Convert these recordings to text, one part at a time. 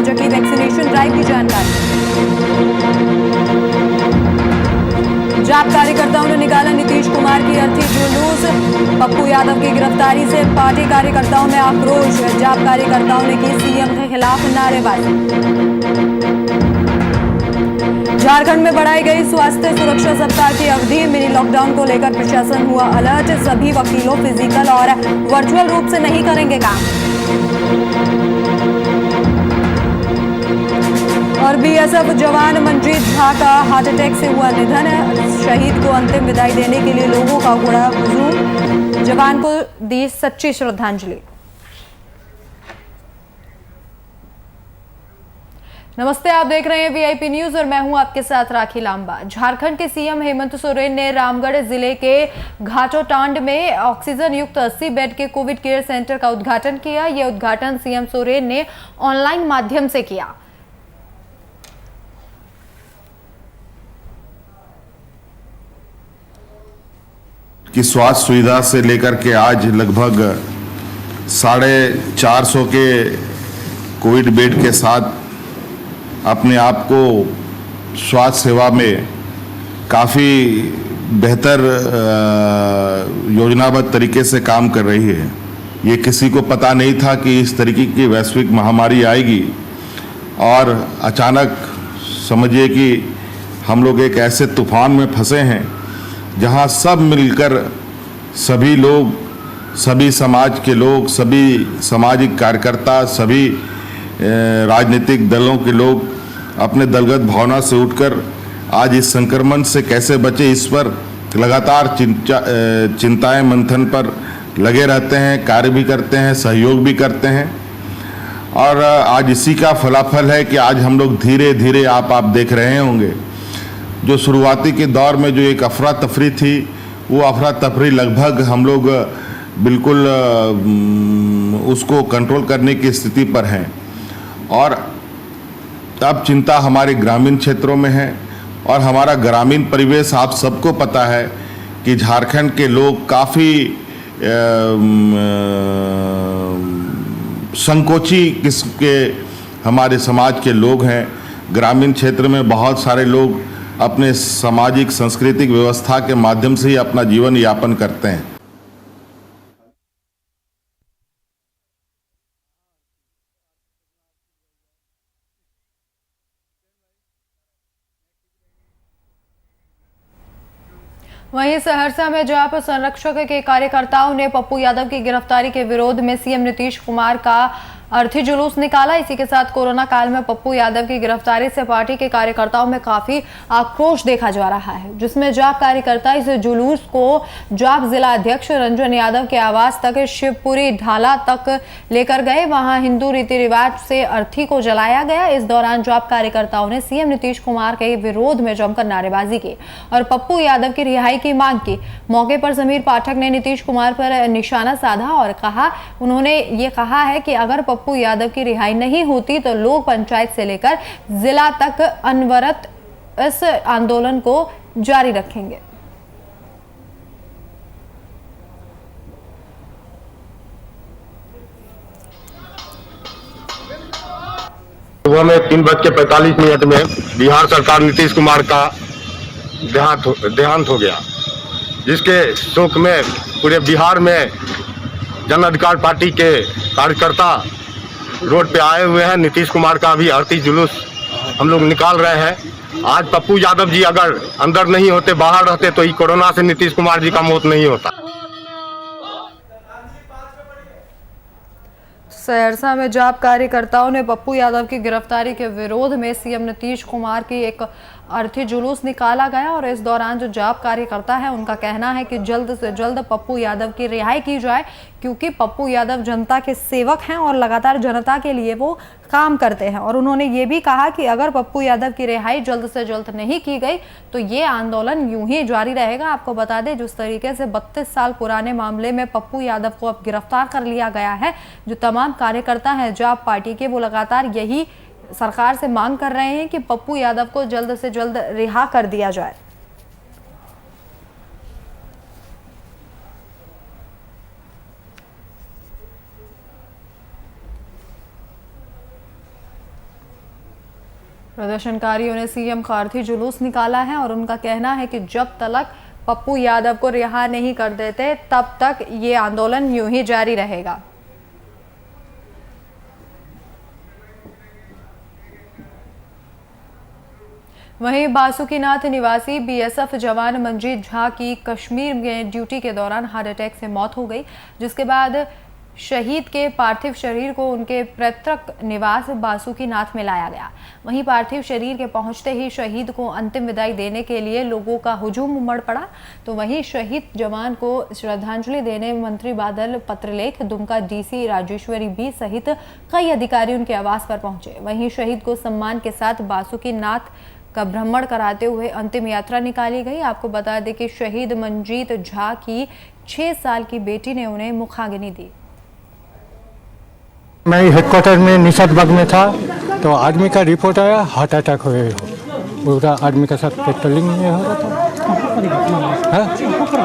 जकी vaccination drive की जानकारी। जाप कार्यकर्ताओं ने निकाला नीतीश कुमार की अर्थी जुलूस। पप्पू यादव की गिरफ्तारी से पार्टी कार्यकर्ताओं में आक्रोश। जाप कार्यकर्ताओं ने की सीएम के खिलाफ नारेबाजी। झारखंड में बढ़ाई गई स्वास्थ्य सुरक्षा सप्ताह की अवधि। मिनी लॉकडाउन को लेकर प्रशासन हुआ अलर्ट। सभी वकीलों फिजिकल और वर्चुअल रूप से नहीं करेंगे काम। और बीएसएफ जवान मनजीत झा का हार्ट अटैक से हुआ निधन। शहीद को अंतिम विदाई देने के लिए लोगों का उमड़ा हुजूम। जवान को दी सच्ची श्रद्धांजलि। नमस्ते, आप देख रहे हैं वीआईपी न्यूज और मैं हूं आपके साथ राखी लांबा। झारखंड के सीएम हेमंत सोरेन ने रामगढ़ जिले के घाटोटांड में ऑक्सीजन युक्त 80 बेड के कोविड केयर सेंटर का उद्घाटन किया। यह उद्घाटन सीएम सोरेन ने ऑनलाइन माध्यम से किया। की स्वास्थ्य सुविधा से लेकर के आज लगभग 450 के कोविड बेड के साथ अपने आप को स्वास्थ्य सेवा में काफ़ी बेहतर योजनाबद्ध तरीके से काम कर रही है। ये किसी को पता नहीं था कि इस तरीके की वैश्विक महामारी आएगी और अचानक समझिए कि हम लोग एक ऐसे तूफान में फंसे हैं जहां सब मिलकर सभी लोग, सभी समाज के लोग, सभी सामाजिक कार्यकर्ता, सभी राजनीतिक दलों के लोग अपने दलगत भावना से उठकर आज इस संक्रमण से कैसे बचे इस पर लगातार चिंताएं मंथन पर लगे रहते हैं, कार्य भी करते हैं, सहयोग भी करते हैं। और आज इसी का फलाफल है कि आज हम लोग धीरे धीरे आप देख रहे होंगे जो शुरुआती के दौर में जो एक अफरा तफरी थी, वो अफरा तफरी लगभग हम लोग बिल्कुल उसको कंट्रोल करने की स्थिति पर हैं। और अब चिंता हमारे ग्रामीण क्षेत्रों में है और हमारा ग्रामीण परिवेश आप सबको पता है कि झारखंड के लोग काफ़ी संकोची किस्म के हमारे समाज के लोग हैं। ग्रामीण क्षेत्र में बहुत सारे लोग अपने सामाजिक सांस्कृतिक व्यवस्था के माध्यम से ही अपना जीवन यापन करते हैं। वहीं सहरसा में जाप संरक्षक के कार्यकर्ताओं ने पप्पू यादव की गिरफ्तारी के विरोध में सीएम नीतीश कुमार का अर्थी जुलूस निकाला। इसी के साथ कोरोना काल में पप्पू यादव की गिरफ्तारी से पार्टी के कार्यकर्ताओं में काफी आक्रोश देखा जा रहा है, जिसमें जाप कार्यकर्ता इस जुलूस को जाप जिला अध्यक्ष रंजन यादव के आवास तक शिवपुरी ढाला तक लेकर गए। वहां हिंदू रीति रिवाज से अर्थी को जलाया गया। इस दौरान जाप कार्यकर्ताओं ने सीएम नीतीश कुमार के विरोध में जमकर नारेबाजी की और पप्पू यादव की रिहाई की मांग की। मौके पर समीर पाठक ने नीतीश कुमार पर निशाना साधा और उन्होंने ये कहा है कि अगर पप्पू यादव की रिहाई नहीं होती तो लोग पंचायत से लेकर जिला तक अनवरत इस आंदोलन को जारी रखेंगे। सुबह में 3:45 में बिहार सरकार नीतीश कुमार का देहांत हो गया, जिसके शोक में पूरे बिहार में जन अधिकार पार्टी के कार्यकर्ता रोड पे आए हुए हैं। नीतीश कुमार का भी अर्थी जुलूस हम लोग निकाल रहे हैं। आज पप्पू यादव जी अगर अंदर नहीं होते, बाहर रहते, तो ये कोरोना से नीतीश कुमार जी का मौत नहीं होता। सहरसा में जाप कार्यकर्ताओं ने पप्पू यादव की गिरफ्तारी के विरोध में सीएम नीतीश कुमार की एक अर्थी जुलूस निकाला गया और इस दौरान जो जाप कार्यकर्ता है उनका कहना है कि जल्द से जल्द पप्पू यादव की रिहाई की जाए, क्योंकि पप्पू यादव जनता के सेवक हैं और लगातार जनता के लिए वो काम करते हैं। और उन्होंने ये भी कहा कि अगर पप्पू यादव की रिहाई जल्द से जल्द नहीं की गई तो ये आंदोलन यूं ही जारी रहेगा। आपको बता दें, जिस तरीके से 32 साल पुराने मामले में पप्पू यादव को अब गिरफ्तार कर लिया गया है, जो तमाम कार्यकर्ता हैं जाप पार्टी के, वो लगातार यही सरकार से मांग कर रहे हैं कि पप्पू यादव को जल्द से जल्द रिहा कर दिया जाए। प्रदर्शनकारियों ने सीएम का अर्थी जुलूस निकाला है और उनका कहना है कि जब तक पप्पू यादव को रिहा नहीं कर देते तब तक ये आंदोलन यूं ही जारी रहेगा। वहीं बासुकीनाथ निवासी बीएसएफ जवान मंजीत झा की कश्मीर में ड्यूटी के दौरान हार्ट अटैक से मौत हो गई, जिसके बाद शहीद के पार्थिव शरीर को उनके पैतृक निवास बासुकीनाथ में लाया गया। वहीं पार्थिव शरीर के पहुंचते ही शहीद को अंतिम विदाई देने के लिए लोगों का हुजूम उमड़ पड़ा। तो वहीं शहीद जवान को श्रद्धांजलि देने मंत्री बादल पत्रलेख, दुमका डीसी राजेश्वरी बी सहित कई अधिकारी उनके आवास पर पहुंचे। वहीं शहीद को सम्मान के साथ बासुकीनाथ का भ्रमण कराते हुए अंतिम यात्रा निकाली गई। आपको बता दें कि शहीद मंजीत झा की 6 साल की बेटी ने उन्हें मुखाग्नि दी। मैं हेडक्वार्टर में निशादबाग में था तो आदमी का रिपोर्ट आया हार्ट अटैक हुए हो। पूरा आदमी के साथ पेट्रोलिंग में हो रहा था।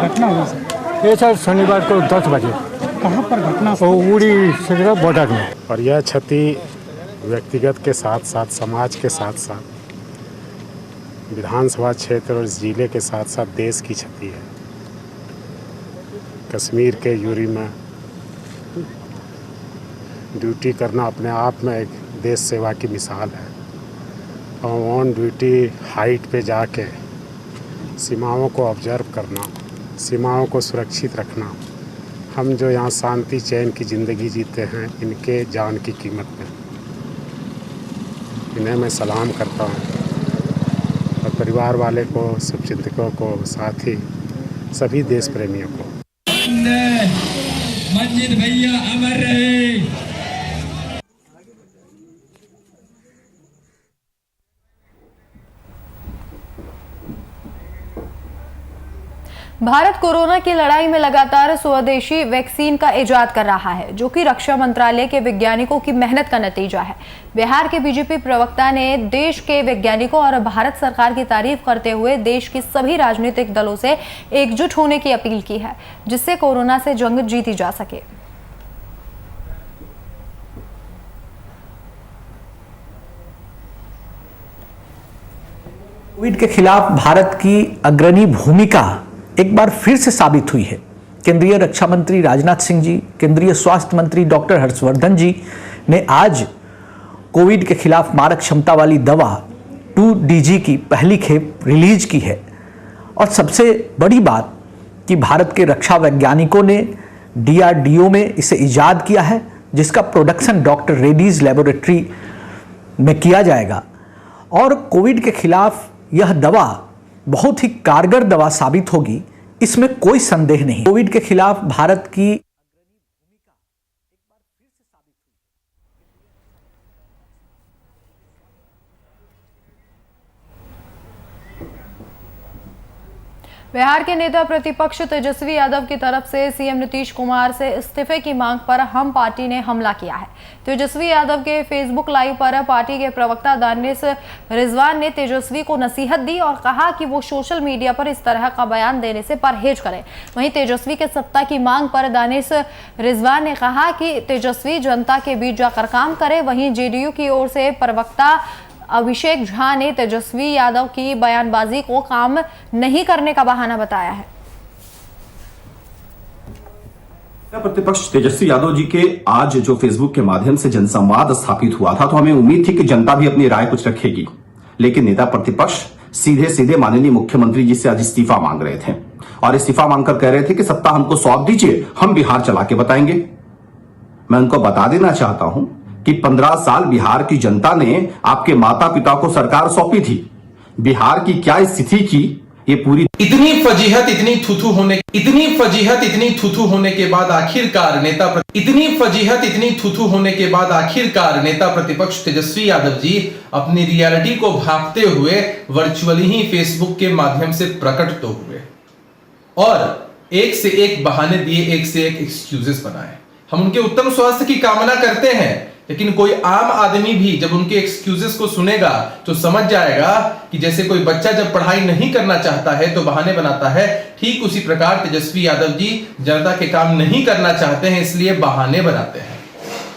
घटना हुई ये सर शनिवार को 10 बजे। कहाँ पर घटना? वो उड़ी से बॉर्डर में। और यह क्षति व्यक्तिगत के साथ साथ समाज के साथ साथ विधानसभा क्षेत्र और जिले के साथ साथ देश की क्षति है। कश्मीर के यूरी में ड्यूटी करना अपने आप में एक देश सेवा की मिसाल है। और ऑन ड्यूटी हाइट पे जाके सीमाओं को ऑब्जर्व करना, सीमाओं को सुरक्षित रखना, हम जो यहाँ शांति चैन की ज़िंदगी जीते हैं इनके जान की कीमत में इन्हें मैं सलाम करता हूँ। और परिवार वाले को, शुभचिंतकों को, साथ ही सभी देश प्रेमियों को। मंजीत भैया अमर रहे। भारत कोरोना की लड़ाई में लगातार स्वदेशी वैक्सीन का इजाद कर रहा है, जो कि रक्षा मंत्रालय के वैज्ञानिकों की मेहनत का नतीजा है। बिहार के बीजेपी प्रवक्ता ने देश के वैज्ञानिकों और भारत सरकार की तारीफ करते हुए देश के सभी राजनीतिक दलों से एकजुट होने की अपील की है, जिससे कोरोना से जंग जीती जा सके। कोविड के खिलाफ भारत की अग्रणी भूमिका एक बार फिर से साबित हुई है। केंद्रीय रक्षा मंत्री राजनाथ सिंह जी, केंद्रीय स्वास्थ्य मंत्री डॉक्टर हर्षवर्धन जी ने आज कोविड के खिलाफ मारक क्षमता वाली दवा 2DG की पहली खेप रिलीज की है। और सबसे बड़ी बात कि भारत के रक्षा वैज्ञानिकों ने DRDO में इसे इजाद किया है, जिसका प्रोडक्शन डॉक्टर रेड्डीज लेबोरेटरी में किया जाएगा। और कोविड के खिलाफ यह दवा बहुत ही कारगर दवा साबित होगी, इसमें कोई संदेह नहीं। कोविड के खिलाफ भारत की बिहार के नेता प्रतिपक्ष तेजस्वी यादव की तरफ से सीएम नीतीश कुमार से इस्तीफे की मांग पर हम पार्टी ने हमला किया है। तेजस्वी यादव के फेसबुक लाइव पर पार्टी के प्रवक्ता दानिश रिजवान ने तेजस्वी को नसीहत दी और कहा कि वो सोशल मीडिया पर इस तरह का बयान देने से परहेज करें। वहीं तेजस्वी के सत्ता की मांग पर दानिश रिजवान ने कहा कि तेजस्वी जनता के बीच जाकर काम करे। वहीं जेडीयू की ओर से प्रवक्ता अभिषेक झा ने तेजस्वी यादव की बयानबाजी को काम नहीं करने का बहाना बताया है। प्रतिपक्ष तेजस्वी यादव जी के आज जो फेसबुक के माध्यम से जनसंवाद स्थापित हुआ था, तो हमें उम्मीद थी कि जनता भी अपनी राय कुछ रखेगी, लेकिन नेता प्रतिपक्ष सीधे सीधे माननीय मुख्यमंत्री जी से आज इस्तीफा मांग रहे थे और इस्तीफा मांगकर कह रहे थे कि सत्ता हमको सौंप दीजिए, हम बिहार चला के बताएंगे। मैं उनको बता देना चाहता हूं कि 15 साल बिहार की जनता ने आपके माता पिता को सरकार सौंपी थी। बिहार की क्या स्थिति की ये पूरी इतनी फजीहत इतनी थूथू होने के बाद आखिरकार नेता प्रतिपक्ष तेजस्वी यादव जी अपनी रियलिटी को भांपते हुए वर्चुअली ही फेसबुक के माध्यम से प्रकट तो हुए और एक से एक बहाने दिए, एक से एक एक्सक्यूजेस बनाए। हम उनके उत्तम स्वास्थ्य की कामना करते हैं, लेकिन कोई आम आदमी भी जब उनके एक्सक्यूजेस को सुनेगा तो समझ जाएगा कि जैसे कोई बच्चा जब पढ़ाई नहीं करना चाहता है तो बहाने बनाता है, ठीक उसी प्रकार तेजस्वी यादव जी जनता के काम नहीं करना चाहते हैं, इसलिए बहाने बनाते हैं।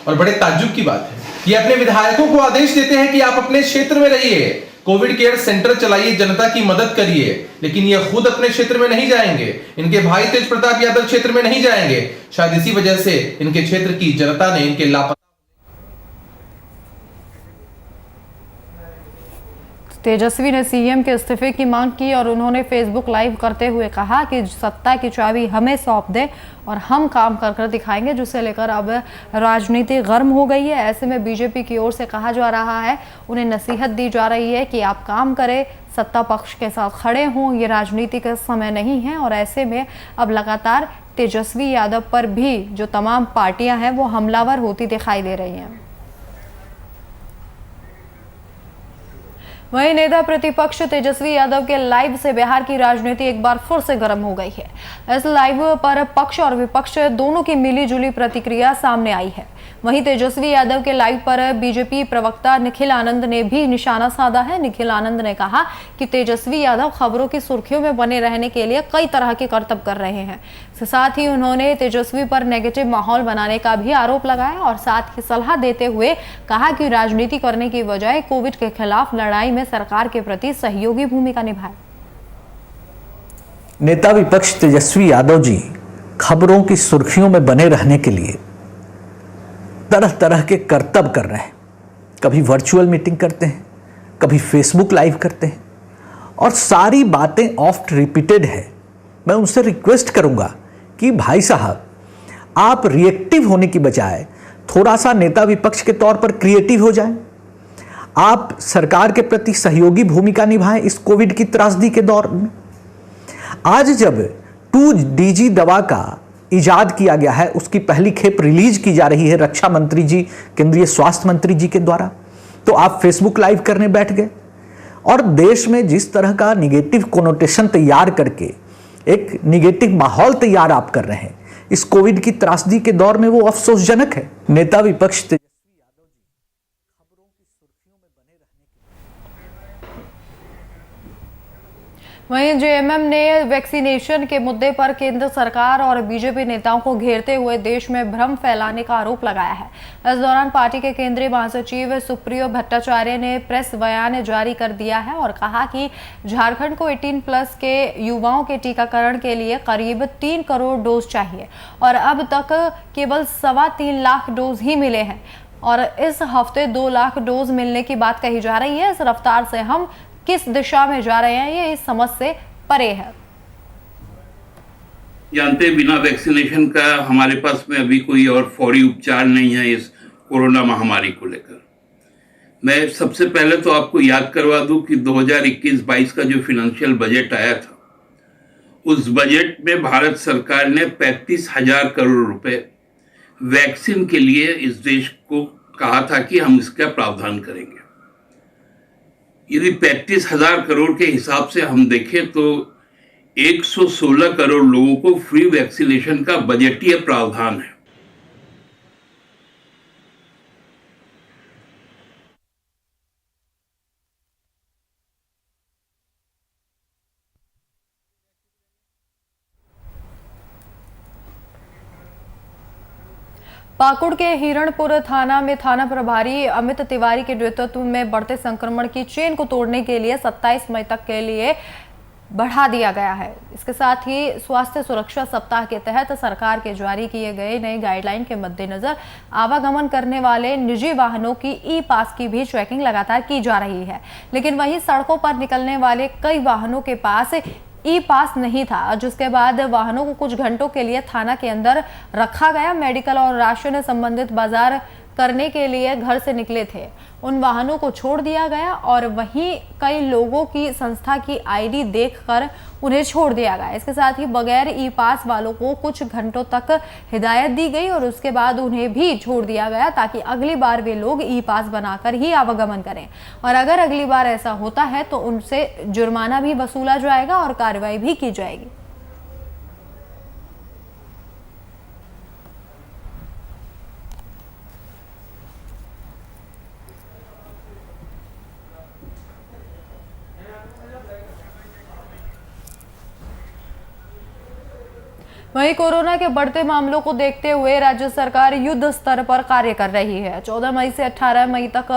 और बड़े ताज्जुब की बात है ये अपने विधायकों को आदेश देते हैं कि आप अपने क्षेत्र में रहिए, कोविड केयर सेंटर चलाइए, जनता की मदद करिए, लेकिन ये खुद अपने क्षेत्र में नहीं जाएंगे, इनके भाई तेज प्रताप यादव क्षेत्र में नहीं जाएंगे। शायद इसी वजह से इनके क्षेत्र की जनता ने इनके लापता तेजस्वी ने सीएम के इस्तीफे की मांग की और उन्होंने फेसबुक लाइव करते हुए कहा कि सत्ता की चाबी हमें सौंप दें और हम काम कर कर दिखाएंगे, जिसे लेकर अब राजनीति गर्म हो गई है। ऐसे में बीजेपी की ओर से कहा जा रहा है, उन्हें नसीहत दी जा रही है कि आप काम करें, सत्ता पक्ष के साथ खड़े हों, ये राजनीति का समय नहीं है। और ऐसे में अब लगातार तेजस्वी यादव पर भी जो तमाम पार्टियां हैं वो हमलावर होती दिखाई दे रही हैं। वहीं नेता प्रतिपक्ष तेजस्वी यादव के लाइव से बिहार की राजनीति एक बार फिर से गर्म हो गई है। इस लाइव पर पक्ष और विपक्ष दोनों की मिलीजुली प्रतिक्रिया सामने आई है। वहीं तेजस्वी यादव के लाइव पर बीजेपी प्रवक्ता निखिल आनंद ने भी निशाना साधा है। निखिल आनंद ने कहा कि तेजस्वी यादव खबरों की सुर्खियों में बने रहने के लिए कई तरह के करतब कर रहे हैं। साथ ही उन्होंने तेजस्वी पर नेगेटिव माहौल बनाने का भी आरोप लगाया और साथ ही सलाह देते हुए कहा कि राजनीति करने की बजाय कोविड के खिलाफ लड़ाई में सरकार के प्रति सहयोगी भूमिका निभाए। नेता विपक्ष तेजस्वी यादव जी खबरों की सुर्खियों में बने रहने के लिए तरह तरह के करतब कर रहे हैं। कभी वर्चुअल मीटिंग करते हैं, कभी फेसबुक लाइव करते हैं और सारी बातें ऑफ्ट रिपीटेड है। मैं उनसे रिक्वेस्ट करूंगा कि भाई साहब, आप रिएक्टिव होने की बजाय थोड़ा सा नेता विपक्ष के तौर पर क्रिएटिव हो जाएं। आप सरकार के प्रति सहयोगी भूमिका निभाएं इस कोविड की त्रासदी के दौर में। आज जब 2DG दवा का इजाद किया गया है, उसकी पहली खेप रिलीज की जा रही है रक्षा मंत्री जी, केंद्रीय स्वास्थ्य मंत्री जी के द्वारा, तो आप फेसबुक लाइव करने बैठ गए और देश में जिस तरह का निगेटिव कोनोटेशन तैयार करके एक निगेटिव माहौल तैयार आप कर रहे हैं इस कोविड की त्रासदी के दौर में, वो अफसोसजनक है। नेता विपक्ष वहीं जेएमएम ने वैक्सीनेशन के मुद्दे पर केंद्र सरकार और बीजेपी नेताओं को घेरते हुए देश में भ्रम फैलाने का आरोप लगाया है। इस दौरान पार्टी के केंद्रीय महासचिव सुप्रियो भट्टाचार्य ने प्रेस बयान जारी कर दिया है और कहा कि झारखंड को 18+ के युवाओं के टीकाकरण के लिए करीब 3 करोड़ डोज चाहिए और अब तक केवल 3.25 लाख डोज ही मिले हैं और इस हफ्ते 2 लाख डोज मिलने की बात कही जा रही है। इस रफ्तार से हम किस दिशा में जा रहे हैं, ये इस समझ से परे है। जानते बिना वैक्सीनेशन का हमारे पास में अभी कोई और फौरी उपचार नहीं है इस कोरोना महामारी को लेकर। मैं सबसे पहले तो आपको याद करवा दूं कि 2021-22 का जो फाइनेंशियल बजट आया था, उस बजट में भारत सरकार ने 35,000 करोड़ रुपए वैक्सीन के लिए इस देश को कहा था कि हम इसका प्रावधान करेंगे। यदि 35,000 करोड़ के हिसाब से हम देखें तो 116 करोड़ लोगों को फ्री वैक्सीनेशन का बजटीय प्रावधान है। पाकुड़ के हिरणपुर थाना में थाना प्रभारी अमित तिवारी के नेतृत्व में बढ़ते संक्रमण की चेन को तोड़ने के लिए 27 मई तक के लिए बढ़ा दिया गया है। इसके साथ ही स्वास्थ्य सुरक्षा सप्ताह के तहत सरकार के जारी किए गए नए गाइडलाइन के मद्देनजर आवागमन करने वाले निजी वाहनों की ई-पास की भी चेकिंग लगातार की जा रही है। लेकिन वहीं सड़कों पर निकलने वाले कई वाहनों के पास ई-पास नहीं था, जिसके बाद वाहनों को कुछ घंटों के लिए थाना के अंदर रखा गया। मेडिकल और राशन संबंधित बाजार करने के लिए घर से निकले थे, उन वाहनों को छोड़ दिया गया और वहीं कई लोगों की संस्था की आईडी देखकर उन्हें छोड़ दिया गया। इसके साथ ही बगैर ई-पास वालों को कुछ घंटों तक हिदायत दी गई और उसके बाद उन्हें भी छोड़ दिया गया ताकि अगली बार वे लोग ई-पास बनाकर ही आवागमन करें और अगर अगली बार ऐसा होता है तो उनसे जुर्माना भी वसूला जाएगा और कार्रवाई भी की जाएगी। वहीं कोरोना के बढ़ते मामलों को देखते हुए राज्य सरकार युद्ध स्तर पर कार्य कर रही है। 14 मई से 18 मई तक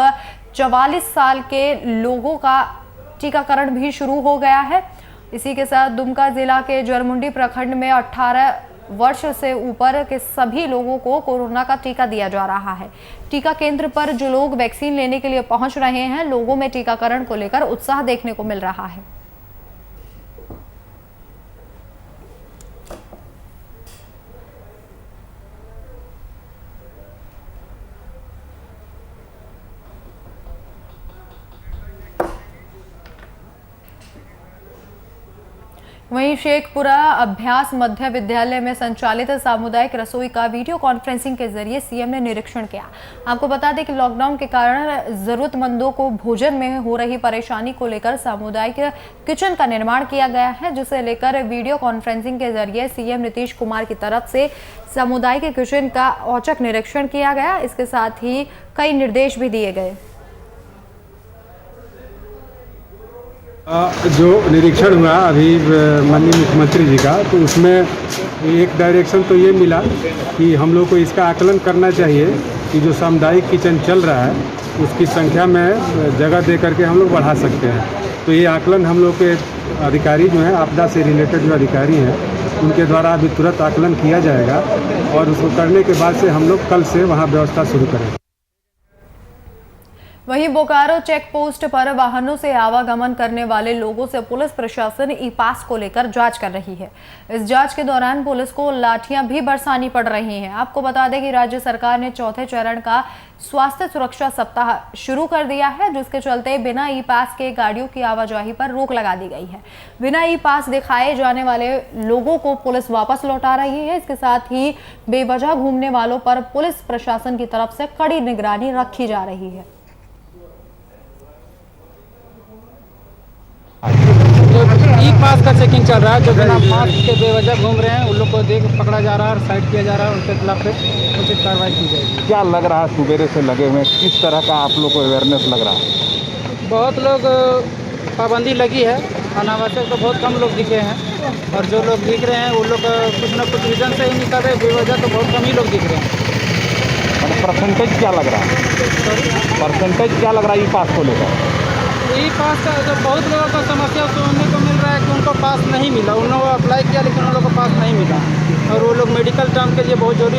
44 साल के लोगों का टीकाकरण भी शुरू हो गया है। इसी के साथ दुमका जिला के जरमुंडी प्रखंड में 18 वर्ष से ऊपर के सभी लोगों को कोरोना का टीका दिया जा रहा है। टीका केंद्र पर जो लोग वैक्सीन लेने के लिए पहुंच रहे हैं, लोगों में टीकाकरण को लेकर उत्साह देखने को मिल रहा है। वहीं शेखपुरा अभ्यास मध्य विद्यालय में संचालित सामुदायिक रसोई का वीडियो कॉन्फ्रेंसिंग के जरिए सीएम ने निरीक्षण किया। आपको बता दें कि लॉकडाउन के कारण जरूरतमंदों को भोजन में हो रही परेशानी को लेकर सामुदायिक किचन का निर्माण किया गया है, जिसे लेकर वीडियो कॉन्फ्रेंसिंग के जरिए सीएम नीतीश कुमार की तरफ से सामुदायिक किचन का औचक निरीक्षण किया गया। इसके साथ ही कई निर्देश भी दिए गए। जो निरीक्षण हुआ अभी माननीय मुख्यमंत्री जी का, तो उसमें एक डायरेक्शन तो ये मिला कि हम लोग को इसका आकलन करना चाहिए कि जो सामुदायिक किचन चल रहा है उसकी संख्या में जगह दे करके हम लोग बढ़ा सकते हैं। तो ये आकलन हम लोग के अधिकारी जो हैं, आपदा से रिलेटेड जो अधिकारी हैं, उनके द्वारा अभी तुरंत आकलन किया जाएगा और उसको करने के बाद से हम लोग कल से वहाँ व्यवस्था शुरू करेंगे। वहीं बोकारो चेक पोस्ट पर वाहनों से आवागमन करने वाले लोगों से पुलिस प्रशासन ई पास को लेकर जांच कर रही है। इस जांच के दौरान पुलिस को लाठियां भी बरसानी पड़ रही हैं। आपको बता दें कि राज्य सरकार ने चौथे चरण का स्वास्थ्य सुरक्षा सप्ताह शुरू कर दिया है, जिसके चलते बिना ई पास के गाड़ियों की आवाजाही पर रोक लगा दी गई है। बिना ई पास दिखाए जाने वाले लोगों को पुलिस वापस लौटा रही है। इसके साथ ही बेवजह घूमने वालों पर पुलिस प्रशासन की तरफ से कड़ी निगरानी रखी जा रही है। जो ई पास का चेकिंग चल रहा है, जो बिना मास्क के बेवजह घूम रहे हैं उन लोग को देख पकड़ा जा रहा है और साइड किया जा रहा है, उनके खिलाफ उचित कार्रवाई की जाएगी। क्या लग रहा है सुबेरे से लगे हुए, किस तरह का आप लोग को अवेयरनेस लग रहा है? बहुत लोग पाबंदी लगी है, अनावश्यक तो बहुत कम लोग दिखे हैं और जो लोग दिख रहे हैं वो लोग कुछ न कुछ रीजन से ही निकल रहे हैं, बेवजह तो बहुत कम ही लोग दिख रहे हैं। परसेंटेज क्या लग रहा है? परसेंटेज क्या लग रहा है ई पास को लेकर? ई पास का जो बहुत लोगों को समस्या सुनने को मिल रहा है कि उनको पास नहीं मिला। उन लोगों को अप्लाई किया लेकिन उन लोगों को पास नहीं मिला और वो लोग मेडिकल काम के लिए बहुत जरूरी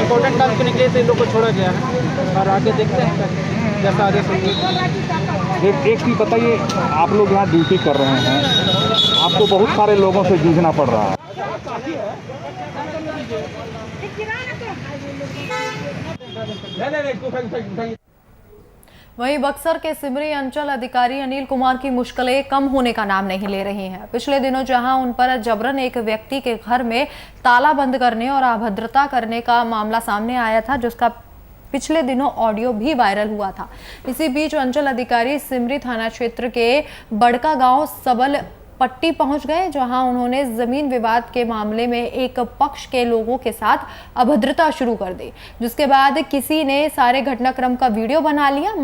इंपॉर्टेंट काम के लिए इन लोग को छोड़ा गया है और आगे देखते हैं जैसा आदेश होंगे। एक चीज़ बताइए, आप लोग यहाँ ड्यूटी कर रहे हैं, आपको बहुत सारे लोगों से जूझना पड़ रहा है। वहीं बक्सर के सिमरी अंचल अधिकारी अनिल कुमार की मुश्किलें कम होने का नाम नहीं ले रही हैं। पिछले दिनों जहां उन पर जबरन एक व्यक्ति के घर में ताला बंद करने और अभद्रता करने का मामला सामने आया था, जिसका पिछले दिनों ऑडियो भी वायरल हुआ था। इसी बीच अंचल अधिकारी सिमरी थाना क्षेत्र के बड़का गांव सबल पट्टी पहुंच गए, जहां उन्होंने जमीन विवाद के मामले में एक पक्ष के लोगों के साथ अभद्रता शुरू कर दी, जिसके बाद किसी ने सारे घटनाक्रम का वीडियो बना लिया।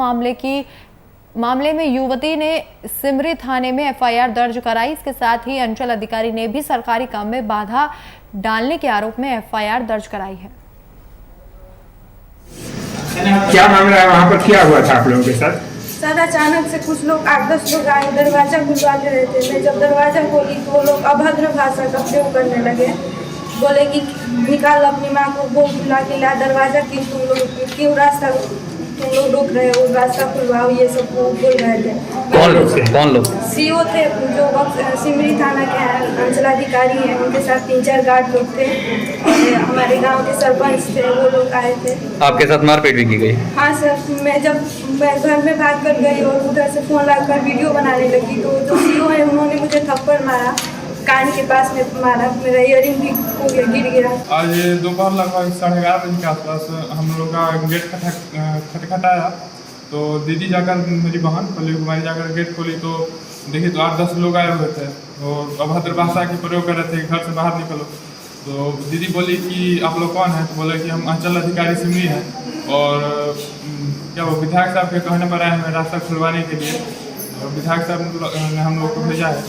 मामले में युवती ने सिमरी थाने में एफआईआर दर्ज कराई। इसके साथ ही अंचल अधिकारी ने भी सरकारी काम में बाधा डालने के आरोप में एफआईआर दर्ज कराई है। क्या मामला है वहाँ पर, क्या हुआ था आप लोगों के साथ? सर अचानक से कुछ लोग 8-10 लोग आए, दरवाजा खुलवा के रहे थे। मैं जब दरवाजा खोली तो वो लोग अभद्र भाषा का प्रयोग करने लगे। बोले कि निकाल अपनी माँ को बोल बुला के ला, दरवाजा क्यों रास्ता तुम लोग रोक रहे हो, रास्ता खुलवाओ, ये सब बोल रहे थे। कौन लोग? सीओ थे जो सिमरी थाना के अंचलाधिकारी हैं, उनके साथ 3-4 गार्ड लोग थे। हमारे गांव के सरपंच थे, वो लोग आए थे। आपके साथ मारपीट भी की गई? हाँ सर, मैं घर में भाग कर गई और उधर से फोन लाकर वीडियो बनाने लगी तो जो सीओ है उन्होंने मुझे थप्पड़ मारा, कान के पास में मारा, मेरा इयरिंग भी गिर गया। आज दोपहर लगभग 11:30 बजे के आसपास हम लोग का गेट खटखटाया तो दीदी जाकर, मेरी बहन पल्लवी कुमारी जाकर गेट खोली तो देखी तो 8-10 लोग आए हुए थे और अभद्र भाषा के प्रयोग कर रहे थे, घर से बाहर निकलो। तो दीदी बोली कि आप लोग कौन है? तो बोले कि हम अंचल अधिकारी सिमरी हैं और क्या वो विधायक साहब के कहने पर आए हैं रास्ता खुलवाने के लिए। और विधायक साहब ने हम लोग को भेजा है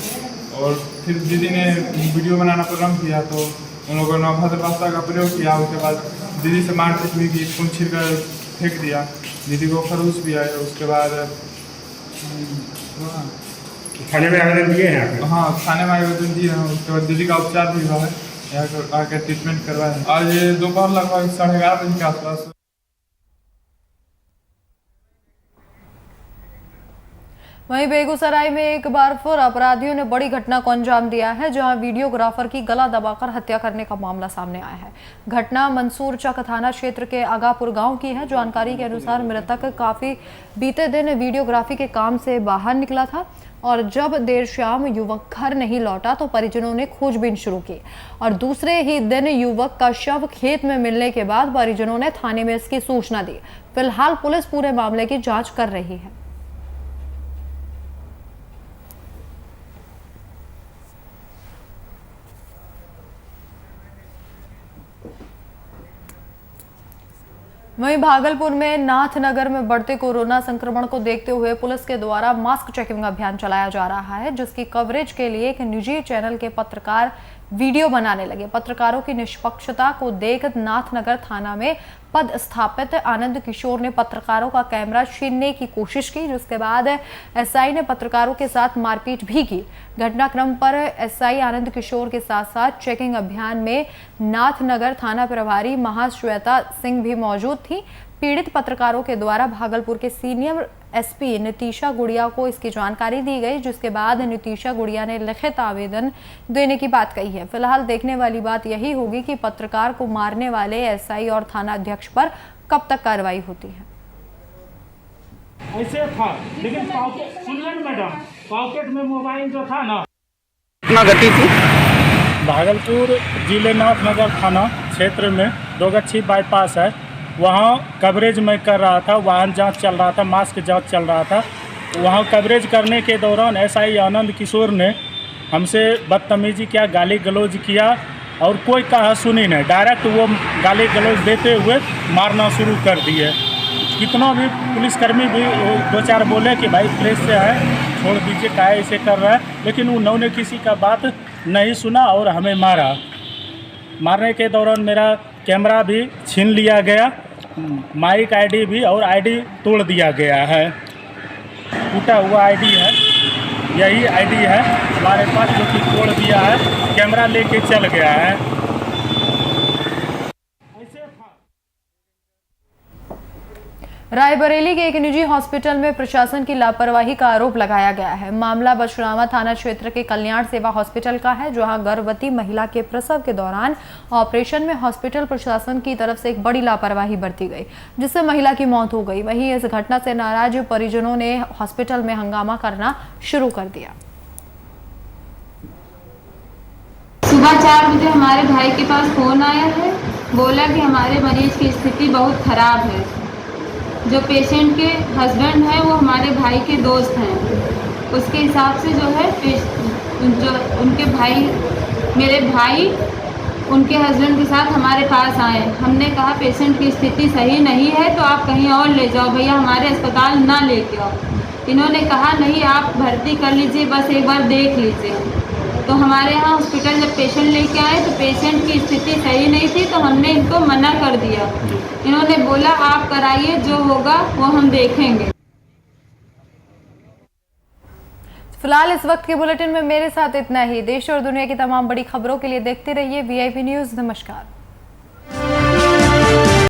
और फिर दीदी ने वीडियो बनाना प्रारंभ किया तो उन लोगों ने अभद्र भाषा का प्रयोग किया। उसके बाद दीदी से मारपीट भी की, खून छीन कर फेंक दिया, दीदी को खरूच भी आया। उसके बाद थाने में आवेदन दिए हैं? हाँ, थाने में आवेदन दिए हैं। उसके बाद दीदी का उपचार भी हुआ है, यहाँ आकर ट्रीटमेंट करवाया है। आज दोपहर लगभग 11:30 बजे के आसपास वहीं बेगूसराय में एक बार फिर अपराधियों ने बड़ी घटना को अंजाम दिया है, जहां वीडियोग्राफर की गला दबाकर हत्या करने का मामला सामने आया है। घटना मंसूर चक थाना क्षेत्र के आगापुर गांव की है। जानकारी के अनुसार मृतक काफी बीते दिन वीडियोग्राफी के काम से बाहर निकला था और जब देर शाम युवक घर नहीं लौटा तो परिजनों ने खोजबीन शुरू की और दूसरे ही दिन युवक का शव खेत में मिलने के बाद परिजनों ने थाने में इसकी सूचना दी। फिलहाल पुलिस पूरे मामले की जाँच कर रही है। वहीं भागलपुर में नाथनगर में बढ़ते कोरोना संक्रमण को देखते हुए पुलिस के द्वारा मास्क चेकिंग अभियान चलाया जा रहा है, जिसकी कवरेज के लिए एक निजी चैनल के पत्रकार वीडियो बनाने लगे। पत्रकारों की निष्पक्षता को देख नाथनगर थाना में पदस्थापित आनंद किशोर ने पत्रकारों का कैमरा छीनने की कोशिश की, जिसके बाद एसआई ने पत्रकारों के साथ मारपीट भी की। घटनाक्रम पर एसआई आनंद किशोर के साथ साथ चेकिंग अभियान में नाथनगर थाना प्रभारी महाश्वेता सिंह भी मौजूद थी। पीड़ित पत्रकारों के द्वारा भागलपुर के सीनियर एसपी नितिशा गुड़िया को इसकी जानकारी दी गई, जिसके बाद नितिशा गुड़िया ने लिखित आवेदन देने की बात कही है। फिलहाल देखने वाली बात यही होगी कि पत्रकार को मारने वाले एसआई और थाना अध्यक्ष पर कब तक कार्रवाई होती है। ऐसे था, लेकिन सुनिए मैडम, पॉकेट में मोबाइल जो था ना, कितना गति थी? भागलपुर जिले नाथनगर थाना क्षेत्र में दोगच्छी बाईपास है, वहाँ कवरेज मैं कर रहा था। वाहन जांच चल रहा था, मास्क जांच चल रहा था। वहाँ कवरेज करने के दौरान एसआई आनंद किशोर ने हमसे बदतमीजी किया, गाली गलौज किया और कोई कहा सुनी नहीं। डायरेक्ट वो गाली गलौज देते हुए मारना शुरू कर दिए। कितना भी पुलिसकर्मी भी दो चार बोले कि भाई प्रेस से है, छोड़ दीजिए, क्या ऐसे कर रहा है, लेकिन उन्होंने किसी का बात नहीं सुना और हमें मारा। मारने के दौरान मेरा कैमरा भी छीन लिया गया, माइक आईडी भी और आईडी तोड़ दिया गया है। टूटा हुआ आईडी है, यही आईडी है हमारे पास जो कि तोड़ दिया है, कैमरा लेके चल गया है। रायबरेली के एक निजी हॉस्पिटल में प्रशासन की लापरवाही का आरोप लगाया गया है। मामला बछरावा थाना क्षेत्र के कल्याण सेवा हॉस्पिटल का है, जहां गर्भवती महिला के प्रसव के दौरान ऑपरेशन में हॉस्पिटल प्रशासन की तरफ से एक बड़ी लापरवाही बरती गई, जिससे महिला की मौत हो गई। वहीं इस घटना से नाराज परिजनों ने हॉस्पिटल में हंगामा करना शुरू कर दिया। सुबह 4 बजे हमारे भाई के पास फोन आया है, बोला कि हमारे मरीज की स्थिति बहुत खराब है। जो पेशेंट के हस्बैंड हैं वो हमारे भाई के दोस्त हैं। उसके हिसाब से जो है जो उनके भाई, मेरे भाई उनके हस्बैंड के साथ हमारे पास आए। हमने कहा पेशेंट की स्थिति सही नहीं है तो आप कहीं और ले जाओ भैया, हमारे अस्पताल ना लेके आओ। इन्होंने कहा नहीं, आप भर्ती कर लीजिए, बस एक बार देख लीजिए। तो हमारे यहाँ हॉस्पिटल जब पेशेंट लेके आए तो पेशेंट की स्थिति सही नहीं थी, तो हमने इनको मना कर दिया। इन्होंने बोला आप कराइए, जो होगा वो हम देखेंगे। फिलहाल इस वक्त के बुलेटिन में मेरे साथ इतना ही। देश और दुनिया की तमाम बड़ी खबरों के लिए देखते रहिए VIP न्यूज़। नमस्कार।